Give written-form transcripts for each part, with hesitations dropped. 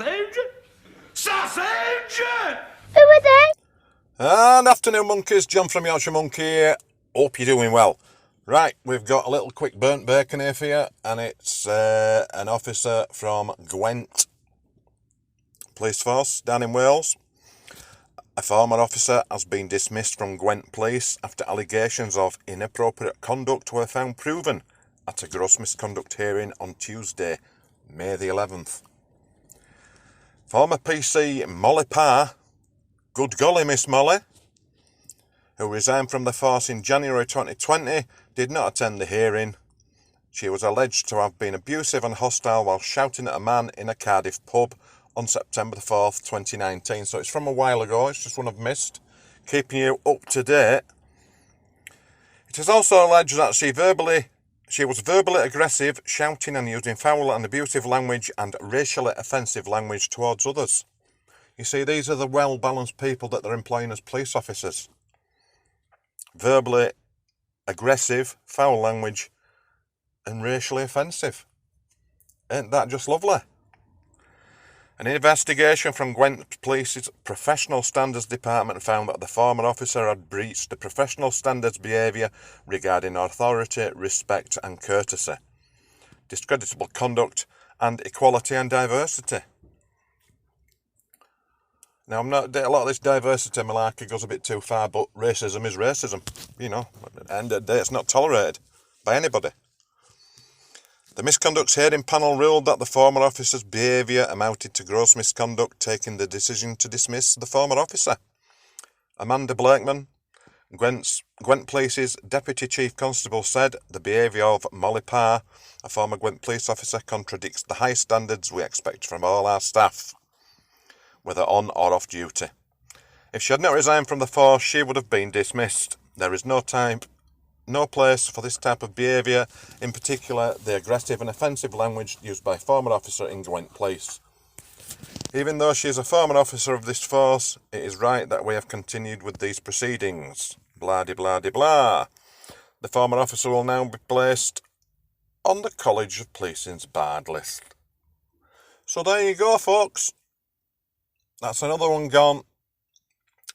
Sausage! Sausage! Who are they? And afternoon, monkeys. John from Yorkshire Monkey here. Hope you're doing well. Right, we've got a little quick burnt bacon here for you, and it's an officer from Gwent Police Force down in Wales. A former officer has been dismissed from Gwent Police after allegations of inappropriate conduct were found proven at a gross misconduct hearing on Tuesday, May the 11th. Former PC Molly Parr, good golly Miss Molly, who resigned from the force in January 2020, did not attend the hearing. She was alleged to have been abusive and hostile while shouting at a man in a Cardiff pub on September the 4th, 2019. So it's from a while ago, it's just one I've missed. Keeping you up to date. It is also alleged that she was verbally aggressive, shouting and using foul and abusive language and racially offensive language towards others. You see, these are the well-balanced people that they're employing as police officers. Verbally aggressive, foul language and racially offensive. Ain't that just lovely? An investigation from Gwent Police's Professional Standards Department found that the former officer had breached the professional standards behaviour regarding authority, respect and courtesy, discreditable conduct and equality and diversity. Now, a lot of this diversity malarkey goes a bit too far, but racism is racism, you know, at the end of the day it's not tolerated by anybody. The misconduct hearing panel ruled that the former officer's behaviour amounted to gross misconduct, taking the decision to dismiss the former officer. Amanda Blakeman, Gwent Police's Deputy Chief Constable, said the behaviour of Molly Parr, a former Gwent police officer, contradicts the high standards we expect from all our staff, whether on or off duty. If she had not resigned from the force, she would have been dismissed. There is no place for this type of behaviour, in particular the aggressive and offensive language used by a former officer in Gwent Police. Even though she is a former officer of this force, it is right that we have continued with these proceedings. Blah de blah de blah. The former officer will now be placed on the College of Policing's barred list. So there you go, folks. That's another one gone.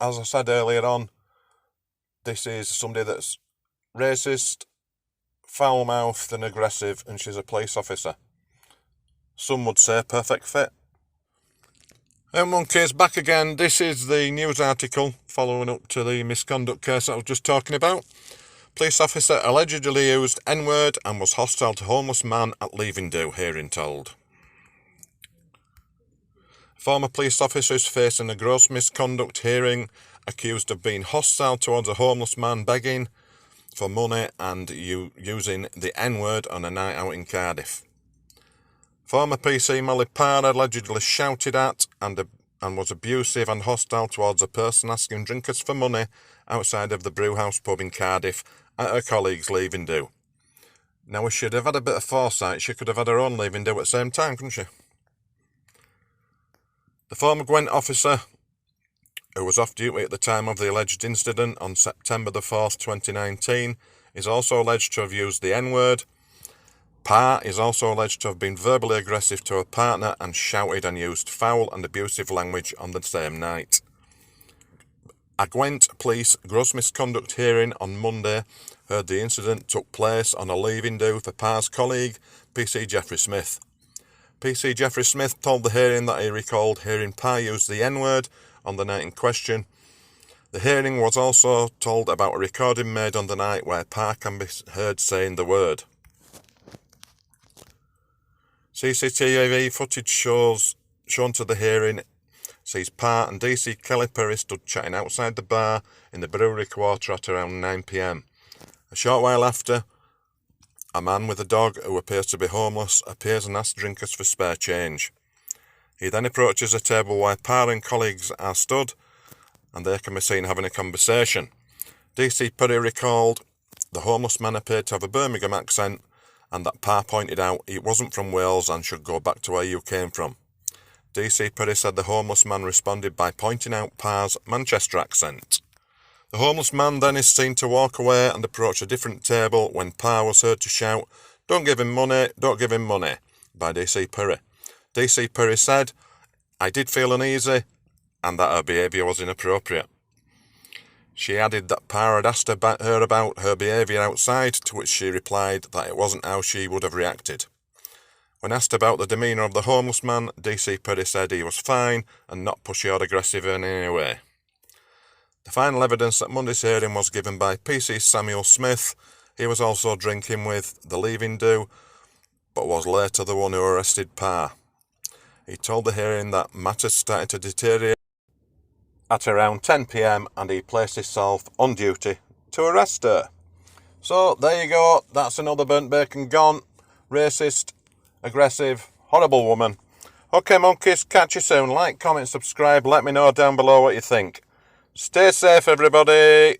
As I said earlier on, this is somebody that's racist, foul-mouthed and aggressive, and she's a police officer. Some would say perfect fit. Monkeys, back again. This is the news article following up to the misconduct case that I was just talking about. Police officer allegedly used N-word and was hostile to homeless man at leaving do, hearing told. Former police officer is facing a gross misconduct hearing, accused of being hostile towards a homeless man begging for money and using the N-word on a night out in Cardiff. Former PC Molly Parr allegedly shouted at and was abusive and hostile towards a person asking drinkers for money outside of the Brewhouse pub in Cardiff at her colleague's leaving do. Now, we should have had a bit of foresight. She could have had her own leaving do at the same time, couldn't she? The former Gwent officer, who was off duty at the time of the alleged incident on September the 4th, 2019, is also alleged to have used the N-word. Parr is also alleged to have been verbally aggressive to her partner and shouted and used foul and abusive language on the same night. A Gwent police gross misconduct hearing on Monday heard the incident took place on a leaving do for Parr's colleague, PC Jeffrey Smith. PC Jeffrey Smith told the hearing that he recalled hearing Parr use the N-word on the night in question. The hearing was also told about a recording made on the night where Parr can be heard saying the word. CCTV footage shown to the hearing sees Parr and DC Kelly Perry stood chatting outside the bar in the Brewery Quarter at around 9 p.m. A short while after, a man with a dog who appears to be homeless appears and asks drinkers for spare change. He then approaches a table where Parr and colleagues are stood, and they can be seen having a conversation. DC Perry recalled the homeless man appeared to have a Birmingham accent, and that Parr pointed out he wasn't from Wales and should go back to where you came from. DC Perry said the homeless man responded by pointing out Parr's Manchester accent. The homeless man then is seen to walk away and approach a different table when Parr was heard to shout, "Don't give him money, don't give him money," by DC Perry. DC Perry said I did feel uneasy and that her behaviour was inappropriate. She added that Pa had asked her about her behaviour outside, to which she replied that it wasn't how she would have reacted. When asked about the demeanour of the homeless man, DC Perry said he was fine and not pushy or aggressive in any way. The final evidence at Monday's hearing was given by PC Samuel Smith. He was also drinking with the leaving do, but was later the one who arrested Pa. He told the hearing that matters started to deteriorate at around 10 p.m. and he placed himself on duty to arrest her. So there you go, that's another burnt bacon gone. Racist, aggressive, horrible woman. Okay monkeys, catch you soon. Like, comment, subscribe, let me know down below what you think. Stay safe everybody.